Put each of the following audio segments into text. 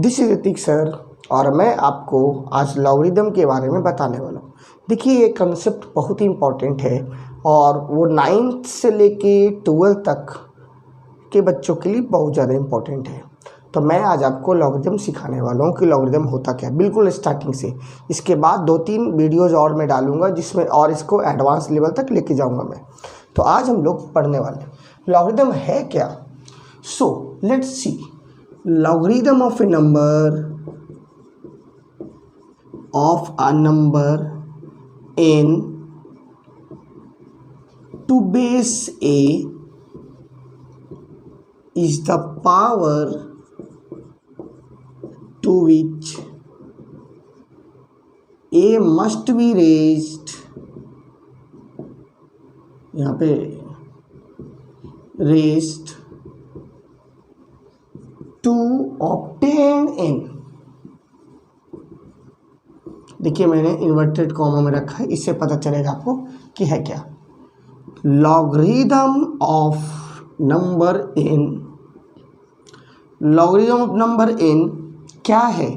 This is Hrithik sir और मैं आपको आज लॉगरिदम के बारे में बताने वाला हूँ। देखिए ये कंसेप्ट बहुत ही इम्पॉर्टेंट है और वो 9th से लेके 12th तक के बच्चों के लिए बहुत ज़्यादा इम्पॉर्टेंट है। तो मैं आज आपको लॉगरिदम सिखाने वाला हूँ कि लॉगरिदम होता क्या है, बिल्कुल स्टार्टिंग से। इसके बाद 2-3 वीडियोज़ और मैं डालूँगा जिसमें और इसको एडवांस लेवल तक लेके जाऊँगा मैं। तो आज हम लोग पढ़ने वाले हैं लॉगरिदम है क्या। So let's see logarithm of a number n to base a is the power to which a must be raised, यहाँ पे raised to obtain n। देखिए मैंने इन्वर्टेड कॉमा में रखा है, इससे पता चलेगा आपको कि है क्या। Logarithm of number n, logarithm of number n क्या है?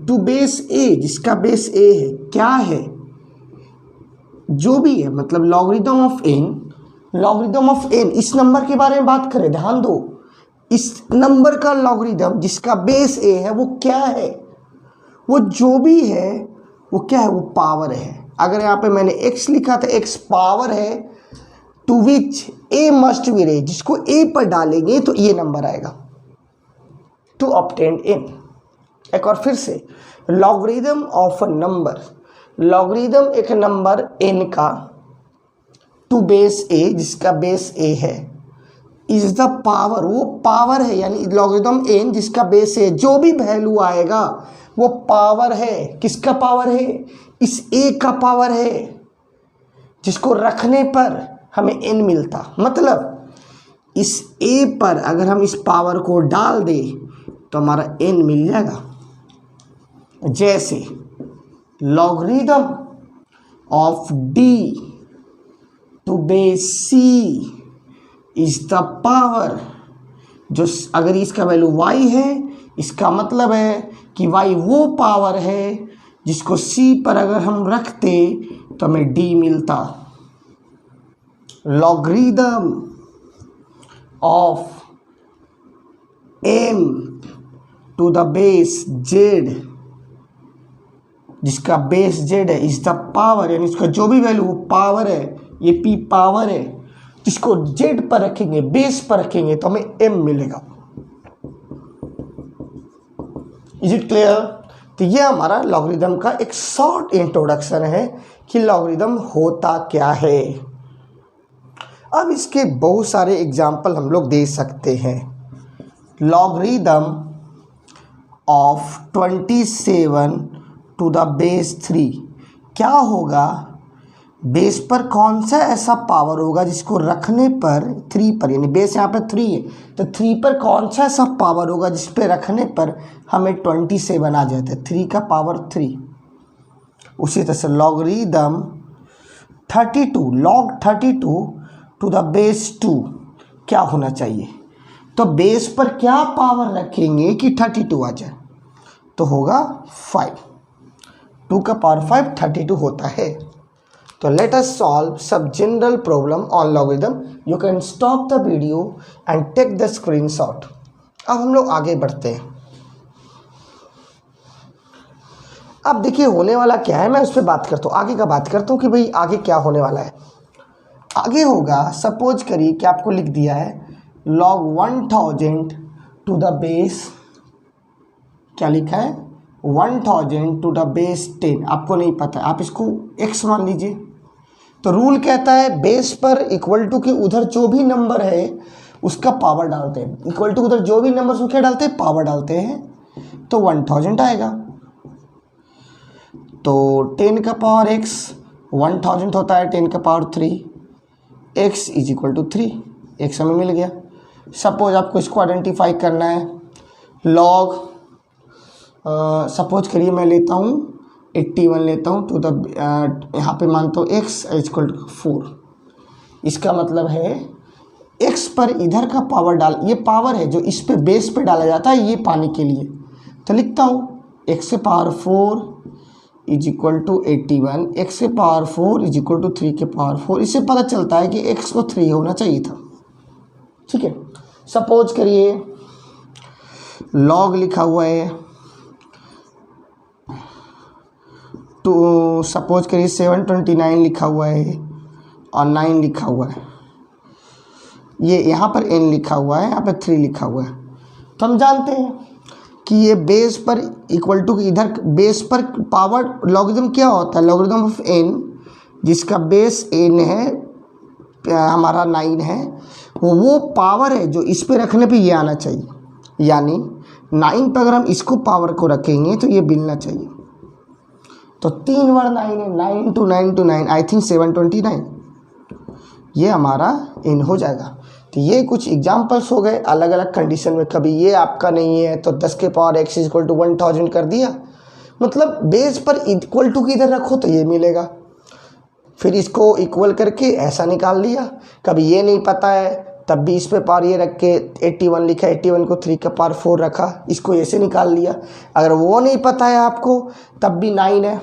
टू बेस a, जिसका बेस a है, क्या है? जो भी है, मतलब logarithm of n, logarithm of n। इस नंबर के बारे में बात करें, ध्यान दो, इस नंबर का लॉगरिदम जिसका बेस a है वो क्या है? वो जो भी है वो क्या है? वो पावर है। अगर यहाँ पे मैंने x लिखा था, x पावर है, to which a must be raise, जिसको a पर डालेंगे तो ये नंबर आएगा, टू ऑब्टेन n। एक और फिर से, logarithm of a number, logarithm एक नंबर n का, टू बेस a, जिसका बेस a है, इज द पावर, वो पावर है, यानी लॉगरिदम n जिसका बेस है, जो भी वैल्यू आएगा वो पावर है। किसका पावर है? इस a का पावर है, जिसको रखने पर हमें n मिलता। मतलब इस a पर अगर हम इस पावर को डाल दें तो हमारा n मिल जाएगा। जैसे logarithm of d to base c is the power, जो अगर इसका वैल्यू y है, इसका मतलब है कि y वो पावर है जिसको c पर अगर हम रखते तो हमें d मिलता। Logarithm of m to the base z, जिसका बेस z है, इज द पावर, यानी इसका जो भी वैल्यू वो पावर है, ये p पावर है, जिसको z पर रखेंगे, बेस पर रखेंगे तो हमें m मिलेगा। Is it clear? तो ये हमारा लॉगरिदम का एक शॉर्ट इंट्रोडक्शन है कि लॉगरिदम होता क्या है। अब इसके बहुत सारे एग्जाम्पल हम लोग दे सकते हैं। Logarithm of 27 to the base 3 क्या होगा? बेस पर कौन सा ऐसा पावर होगा जिसको रखने पर 3 पर, यानी बेस यहाँ पर 3 है तो 3 पर कौन सा ऐसा पावर होगा जिस पे रखने पर हमें 27 आ जाता है, 3 का पावर 3। उसी तरह से logarithm 32, log 32 to the base 2 क्या होना चाहिए? तो बेस पर क्या पावर रखेंगे कि 32 आ जाए? तो होगा 5, 2 का पावर 5 32 होता है। तो let us solve some general problem on logarithm. You can stop the video and take the screenshot. अब हम लोग आगे बढ़ते हैं। अब देखिए होने वाला क्या है, मैं उस पर बात करता हूँ, आगे का बात करता हूँ कि भाई आगे क्या होने वाला है। आगे होगा, सपोज करिए कि आपको लिख दिया है log 1000 टू द बेस, क्या लिखा है? 1000 टू द बेस 10। आपको नहीं पता, आप इसको x मान लीजिए। तो रूल कहता है बेस पर इक्वल टू के उधर जो भी नंबर है उसका पावर डालते हैं, इक्वल टू उधर जो भी नंबर उसको क्या डालते हैं? पावर डालते हैं, तो 1000 आएगा। तो 10 का पावर x, 1000 होता है 10 का power 3, x is equal to 3, x हमें मिल गया। सपोज आपको इसको आइडेंटिफाई करना है, लॉग सपोज करिए मैं लेता हूँ 81 लेता हूँ टू द, यहाँ पे मानता हूँ x इक्वल टू 4। इसका मतलब है x पर इधर का पावर डाल, ये पावर है जो इस पे बेस पे डाला जाता है ये पाने के लिए, तो लिखता हूँ x के power 4 is equal to 81, x के पावर 4 इज इक्वल टू 3 के पावर 4। इससे पता चलता है कि x को 3 होना चाहिए था। ठीक है, सपोज करिए log लिखा हुआ है, तो सपोज करिए 729 लिखा हुआ है और 9 लिखा हुआ है, ये यहाँ पर n लिखा हुआ है, यहाँ पर 3 लिखा हुआ है। तो हम जानते हैं कि ये बेस पर इक्वल टू, इधर बेस पर पावर लॉगरिदम क्या होता है, लॉगरिदम ऑफ n, जिसका बेस n है, हमारा 9 है, वो पावर है जो इस पे रखने पे ये आना चाहिए। यानी 9 पर अगर हम इसको पावर को रखेंगे तो ये मिलना चाहिए। तो 3 बार 9 है, 9 इंटू 9 टू 9, आई थिंक 729, ये हमारा n हो जाएगा। तो ये कुछ एग्जाम्पल्स हो गए अलग अलग कंडीशन में। कभी ये आपका नहीं है तो 10 के पावर x इक्वल टू 1000 कर दिया, मतलब बेस पर इक्वल टू किधर रखो तो ये मिलेगा, फिर इसको इक्वल करके ऐसा निकाल लिया। कभी ये नहीं पता है तब भी इस पे पावर ये रख के 81 लिखा, 81 को 3 का पावर 4 रखा, इसको ऐसे निकाल लिया। अगर वो नहीं पता है आपको तब भी 9 है,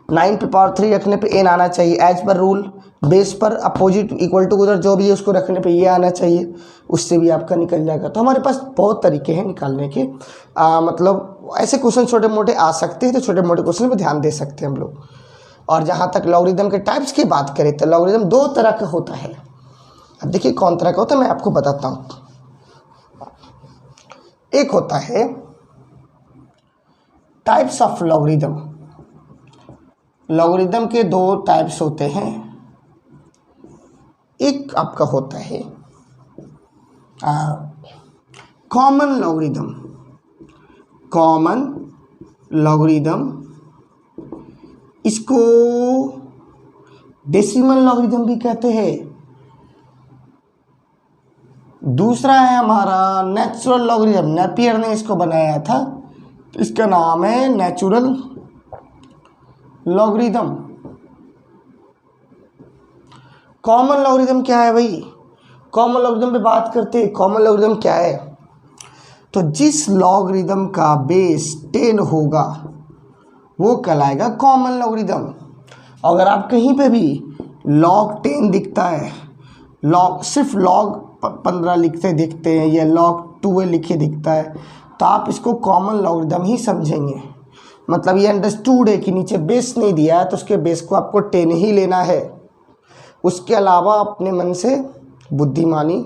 9 पे पावर 3 रखने पे n आना चाहिए एज पर रूल। बेस पर अपोजिट इक्वल टू उधर जो भी है उसको रखने पे ये आना चाहिए, उससे भी आपका निकल जाएगा। तो हमारे पास बहुत तरीके हैं निकालने के, मतलब ऐसे क्वेश्चन छोटे मोटे आ सकते हैं, तो छोटे मोटे क्वेश्चन पे ध्यान दे सकते हैं हम लोग। और जहाँ तक लॉगरिदम के टाइप्स की बात करें तो लॉगरिदम 2 तरह का होता है। अब देखिए कौन तरह का होता है, मैं आपको बताता हूँ। एक होता है टाइप्स ऑफ लॉगरिदम। लॉगरिदम के 2 टाइप्स होते हैं। एक आपका होता है कॉमन लॉगरिदम। कॉमन लॉगरिदम, इसको डेसिमल लॉगरिदम भी कहते हैं। दूसरा है हमारा नेचुरल लॉगरिदम, नेपियर ने इसको बनाया था, इसका नाम है नेचुरल लॉगरिदम। कॉमन लॉगरिदम क्या है भाई, कॉमन लॉगरिदम पे बात करते हैं। कॉमन लॉगरिदम क्या है, तो जिस लॉगरिदम का बेस 10 होगा वो कहलाएगा कॉमन लॉगरिदम। अगर आप कहीं पे भी log 10 दिखता है, सिर्फ log 15 लिखते दिखते हैं या log 12 लिखे दिखता है, तो आप इसको कॉमन लॉगरिदम ही समझेंगे। मतलब ये अंडरस्टूड है कि नीचे बेस नहीं दिया है तो उसके बेस को आपको 10 ही लेना है। उसके अलावा अपने मन से बुद्धिमानी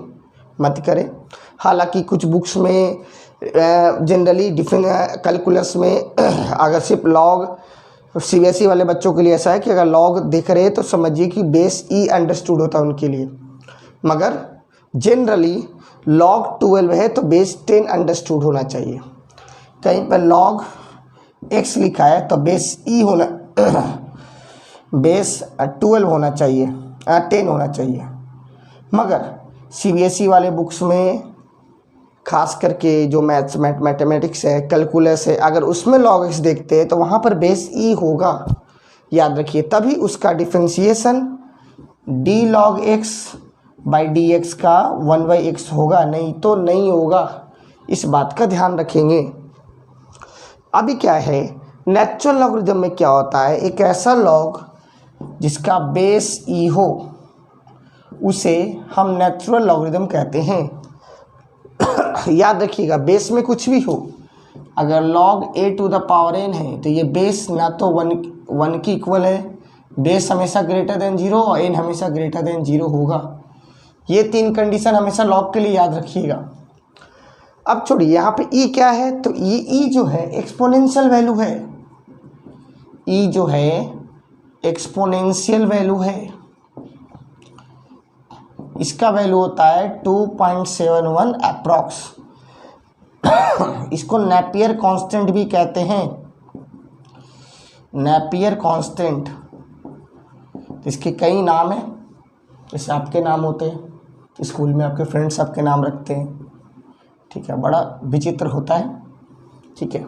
मत करें। हालांकि कुछ बुक्स में जनरली कैलकुलस में अगर सिर्फ लॉग, CBSE वाले बच्चों के लिए ऐसा है कि अगर लॉग देख रहे हैं तो समझिए कि बेस ई अंडरस्टूड होता है उनके लिए, मगर जनरली log 12 है तो बेस 10 अंडरस्टूड होना चाहिए। कहीं पर log x लिखा है तो बेस ई होना बेस 12 होना चाहिए, 10 होना चाहिए। मगर CBSE वाले बुक्स में खास करके जो मैथमेटिक्स है, कैलकुलस है, अगर उसमें log x देखते हैं तो वहाँ पर बेस ई होगा, याद रखिए। तभी उसका differentiation d log x by D x का 1/x होगा, नहीं तो नहीं होगा। इस बात का ध्यान रखेंगे। अभी क्या है, नेचुरल लॉगरिदम में क्या होता है, एक ऐसा लॉग जिसका बेस ई हो उसे हम नेचुरल लॉगरिदम कहते हैं। याद रखिएगा, बेस में कुछ भी हो, अगर log a to the power n है तो ये बेस ना तो 1 की इक्वल है, बेस हमेशा ग्रेटर देन 0 और n हमेशा ग्रेटर देन 0 होगा। ये 3 कंडीशन हमेशा लॉग के लिए याद रखिएगा। अब छोड़िए, यहाँ पे e क्या है, तो ये e जो है एक्सपोनेंशियल वैल्यू है। e जो है एक्सपोनेंशियल वैल्यू है, इसका वैल्यू होता है 2.71 अप्रॉक्स। इसको नेपियर कांस्टेंट भी कहते हैं, नेपियर कांस्टेंट। इसके कई नाम हैं, जैसे आपके नाम होते हैं, स्कूल में आपके फ्रेंड्स आपके नाम रखते हैं, ठीक है, बड़ा विचित्र होता है, ठीक है।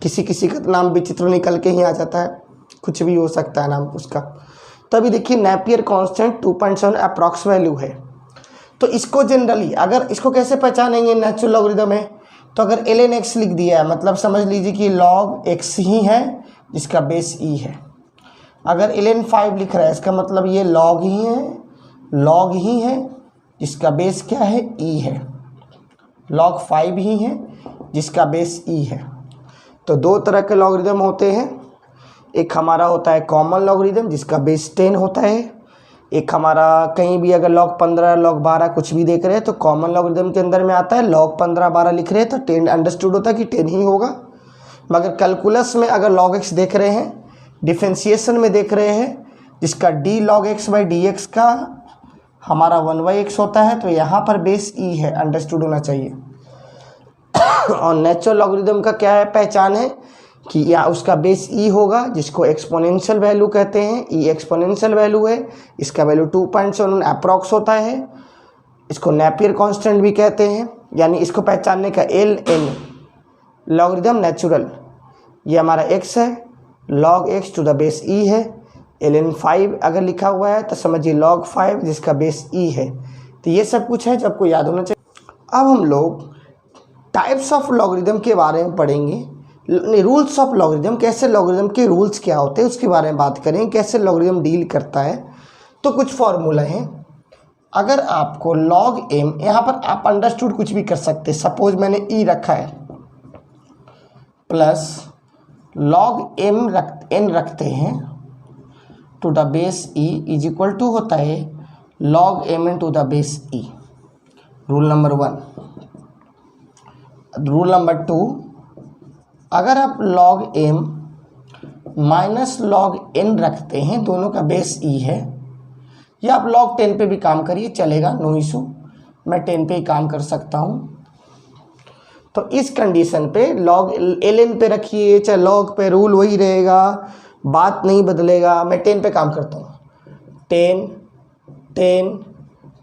किसी किसी का नाम विचित्र निकल के ही आ जाता है, कुछ भी हो सकता है नाम उसका। तभी देखिए नेपियर कांस्टेंट 2.7 अप्रॉक्स वैल्यू है। तो इसको जनरली, अगर इसको कैसे पहचानेंगे नेचुरल लॉगरिदम है, तो अगर ln x लिख दिया है मतलब समझ लीजिए कि log x ही है जिसका बेस e है। अगर ln 5 लिख रहा है इसका मतलब ये log ही है जिसका बेस क्या है e है। log 5 ही है जिसका बेस e है। तो दो तरह के लॉगरिदम होते हैं, एक हमारा होता है कॉमन लॉगरिदम जिसका बेस 10 होता है, एक हमारा कहीं भी अगर log 15 log 12 कुछ भी देख रहे हैं तो कॉमन लॉगरिदम के अंदर में आता है। log 15 12 लिख रहे हैं तो 10 अंडरस्टूड होता है कि 10 ही होगा। मगर कैलकुलस में अगर log x देख रहे हैं, डिफरेंशिएशन में देख रहे हैं जिसका d log x by D x का हमारा 1/x होता है, तो यहाँ पर बेस e है, अंडरस्टूड होना चाहिए। और नेचुरल लॉगरिदम का क्या है पहचान है कि या उसका बेस e होगा जिसको एक्सपोनेंशियल वैल्यू कहते हैं। e एक्सपोनेंशियल वैल्यू है, इसका वैल्यू 2.7 अप्रॉक्स होता है। इसको नेपियर कांस्टेंट भी कहते हैं, यानी इसको पहचानने का ln लॉगरिदम नेचुरल, ये हमारा x है, log x to the base e है। ln 5 अगर लिखा हुआ है तो समझिए log 5 जिसका बेस e है। तो ये सब कुछ है जो आपको याद होना चाहिए। अब हम लोग टाइप्स ऑफ लॉगरिदम के बारे में पढ़ेंगे, रूल्स ऑफ लॉगरिदम, कैसे लॉगरिदम के रूल्स क्या होते हैं उसके बारे में बात करें, कैसे लॉगरिदम डील करता है। तो कुछ फॉर्मूला हैं। अगर आपको log m, यहाँ पर आप अंडरस्टूड कुछ भी कर सकते हैं। सपोज मैंने e रखा है प्लस log m n रखते हैं to the base e is equal to होता है log m n to the base e। Rule number 1। Rule number 2, अगर आप log m minus log n रखते हैं, दोनों का बेस e है, या आप log 10 पे भी काम करिए चलेगा, नो इशू, मैं 10 पे ही काम कर सकता हूँ। तो इस कंडीशन पे log ln पे रखिए चाहे log पे, रूल वही रहेगा, बात नहीं बदलेगा। मैं 10 पे काम करता हूँ, 10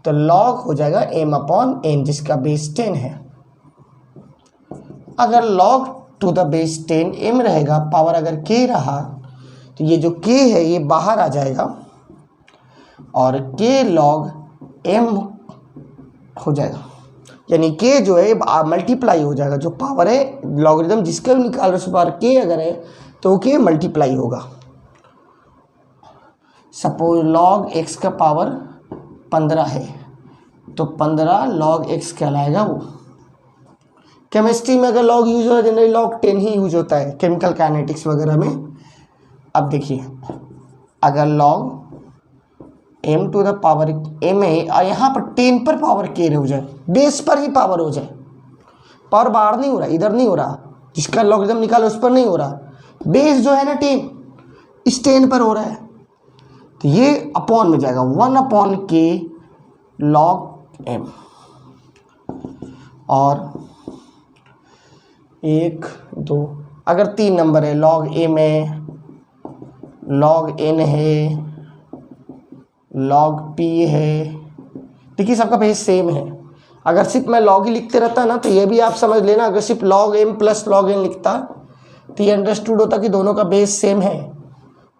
तो log हो जाएगा m/n जिसका बेस 10 है। अगर log to the base 10 m रहेगा, पावर अगर k रहा तो ये जो k है ये बाहर आ जाएगा और k log m हो जाएगा, यानी k जो है मल्टीप्लाई हो जाएगा। जो पावर है लॉगरिदम जिसका भी निकाल रहे पावर k अगर है तो k मल्टीप्लाई होगा। सपोज log x का पावर 15 है तो 15 log x कहलाएगा वो। केमिस्ट्री में अगर log यूज हो रहा है जनरली log 10 ही यूज होता है, केमिकल काइनेटिक्स वगैरह में। अब देखिए अगर log m to the power m है और यहाँ पर 10 पर पावर k हो जाए, बेस पर ही पावर हो जाए, पावर बाहर नहीं हो रहा, इधर नहीं हो रहा, जिसका लॉगरिदम निकालो उस पर नहीं हो रहा, बेस जो है ना 10 इस 10 पर हो रहा है, तो ये अपॉन में जाएगा 1/k log m। और 1 2 अगर 3 नंबर है, log m है, log n है, log p है, देखिए सबका बेस सेम है। अगर सिर्फ मैं log ही लिखते रहता ना तो ये भी आप समझ लेना, अगर सिर्फ log m plus log n लिखता तो ये अंडरस्टूड होता कि दोनों का बेस सेम है।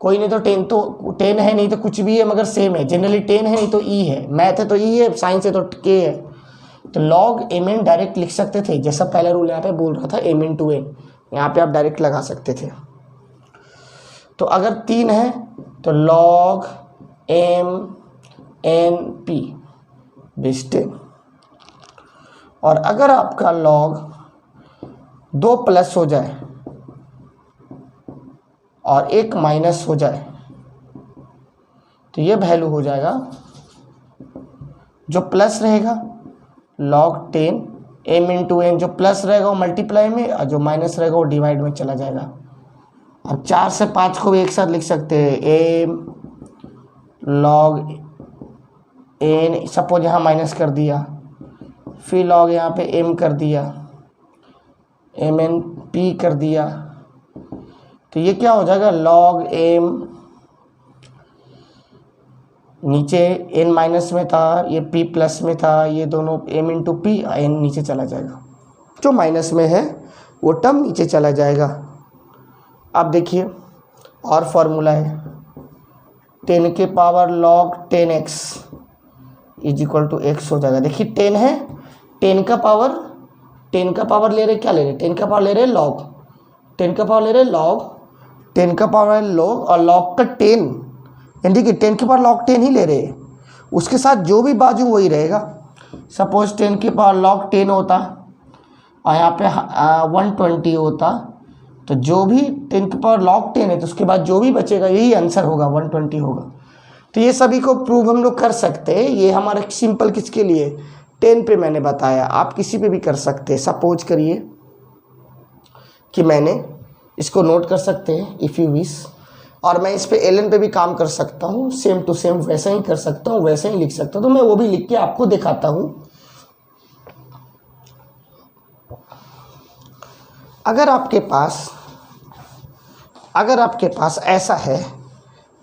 कोई नहीं तो 10 है, नहीं तो कुछ भी है मगर सेम है। जनरली 10 है नहीं तो e है, मैथ है तो e है, साइंस है तो k है। तो log mn डायरेक्ट लिख सकते थे, जैसा पहला रूल यहाँ पे बोल रहा था m into n, यहाँ पे आप डायरेक्ट लगा सकते थे। तो अगर 3 है तो log m n p base 10। और अगर आपका log 2 प्लस हो जाए और 1 माइनस हो जाए तो ये वैल्यू हो जाएगा, जो प्लस रहेगा log 10 m into n, जो प्लस रहेगा वो मल्टीप्लाई में और जो माइनस रहेगा वो डिवाइड में चला जाएगा। अब 4 से 5 को भी एक साथ लिख सकते हैं, m log n, सपोज यहाँ माइनस कर दिया, फिर log यहाँ पे m कर दिया, mn p कर दिया, तो ये क्या हो जाएगा log m, नीचे n माइनस में था, ये p प्लस में था, ये दोनों m इंटू p, n नीचे चला जाएगा, जो माइनस में है वो टर्म नीचे चला जाएगा। अब देखिए और फॉर्मूला है 10 के power log 10x is equal to x हो जाएगा। देखिए 10 है, 10 का पावर 10 का पावर ले रहे, क्या ले रहे, 10 का पावर ले रहे लॉग, 10 का पावर ले रहे लॉग, 10 का पावर लॉग और लॉग का 10, यानी कि 10 के पावर लॉग 10 ही ले रहे हैं। उसके साथ जो भी बाजू वही रहेगा। सपोज 10 के पावर लॉग 10 होता और यहाँ पे 120 होता, तो जो भी 10 के पावर लॉग 10 है तो उसके बाद जो भी बचेगा यही आंसर होगा, 120 होगा। तो ये सभी को प्रूव हम लोग कर सकते हैं। ये हमारा सिंपल किसके लिए, 10 पे मैंने बताया, आप किसी पे भी कर सकते हैं। सपोज करिए कि मैंने इसको नोट कर सकते हैं इफ़ यू विश, और मैं इस पे ln पे भी काम कर सकता हूँ, सेम टू सेम वैसा ही कर सकता हूँ, वैसे ही लिख सकता हूँ। तो मैं वो भी लिख के आपको दिखाता हूँ। अगर आपके पास ऐसा है,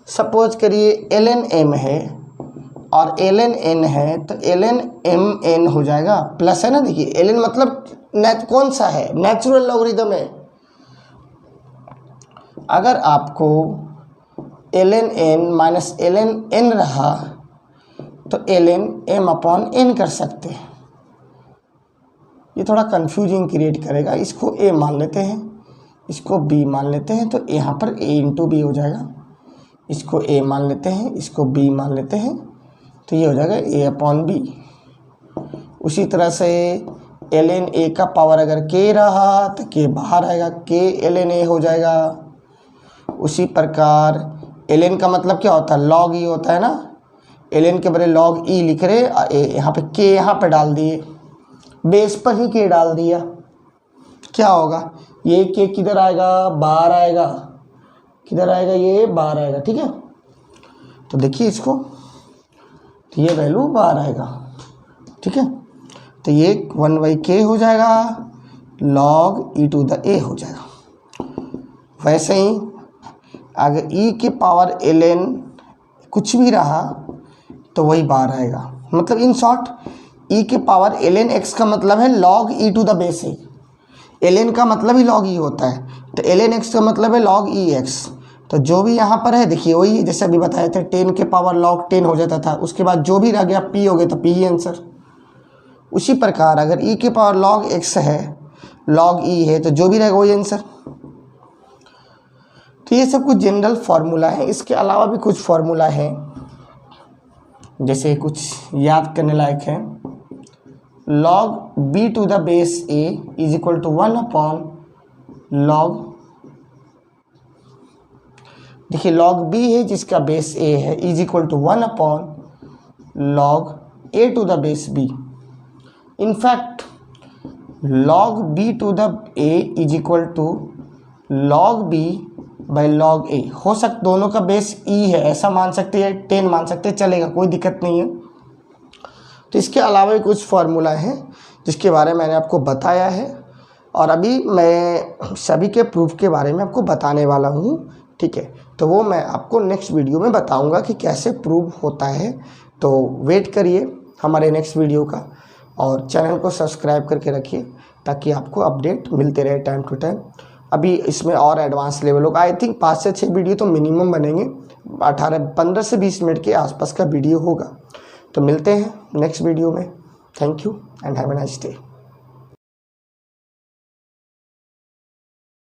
सपोज करिए ln m है और ln n है, तो ln m n हो जाएगा, प्लस है ना, देखिए ln मतलब कौन सा है, नेचुरल लॉगरिदम है। अगर आपको ln n minus ln n रहा तो ln m अपॉन n कर सकते हैं। ये थोड़ा कंफ्यूजिंग क्रिएट करेगा। इसको a मान लेते हैं, इसको b मान लेते हैं, तो यहाँ पर a इंटू बी हो जाएगा। इसको a मान लेते हैं, इसको b मान लेते हैं, तो ये हो जाएगा a अपॉन b। उसी तरह से ln a का पावर अगर k रहा तो k बाहर आएगा, k ln a हो जाएगा। उसी प्रकार ln का मतलब क्या होता है, log e होता है ना, ln के बड़े log e लिख रहे, यहाँ पे k यहाँ पे डाल दिए, बेस पर ही k डाल दिया, क्या होगा, ये k किधर आएगा, बाहर आएगा, किधर आएगा, ये बाहर आएगा, ठीक है। तो देखिए इसको, तो ये वैल्यू बाहर आएगा, ठीक है। तो ये 1/k हो जाएगा, log e to the a हो जाएगा। वैसे ही अगर e के पावर ln कुछ भी रहा तो वही बाहर आएगा। मतलब इन शॉर्ट e के पावर ln x का मतलब है log e to the base है। ln का मतलब ही log e होता है, तो ln x का मतलब है log e x। तो जो भी यहाँ पर है देखिए वही जैसे अभी बताए थे, 10 के पावर log 10 हो जाता था, उसके बाद जो भी रह गया p हो गया, तो p ही आंसर। उसी प्रकार अगर e के पावर log x है, log e है, तो जो भी रहेगा वही आंसर। तो ये सब कुछ जनरल फार्मूला है। इसके अलावा भी कुछ फार्मूला है, जैसे कुछ याद करने लायक है। log b to the base a is equal to 1 upon log, देखिए log b है जिसका बेस a है, is equal to 1 upon log a to the base b। In fact log b to the a is equal to log b by log a हो सकता, दोनों का base e है, ऐसा मान सकते हैं, 10 मान सकते हैं, चलेगा, कोई दिक्कत नहीं है। तो इसके अलावा भी कुछ फार्मूला है जिसके बारे में मैंने आपको बताया है, और अभी मैं सभी के प्रूफ के बारे में आपको बताने वाला हूँ, ठीक है। तो वो मैं आपको नेक्स्ट वीडियो में बताऊँगा कि कैसे प्रूव होता है। तो वेट करिए हमारे नेक्स्ट वीडियो का, और चैनल को सब्सक्राइब करके रखिए ताकि आपको अपडेट मिलते रहे टाइम टू टाइम। अभी इसमें और एडवांस लेवल होगा, आई थिंक 5 से 6 वीडियो तो मिनिमम बनेंगे, 15 से 20 मिनट के आसपास का वीडियो होगा। तो मिलते हैं नेक्स्ट वीडियो में। Thank you and have a nice day.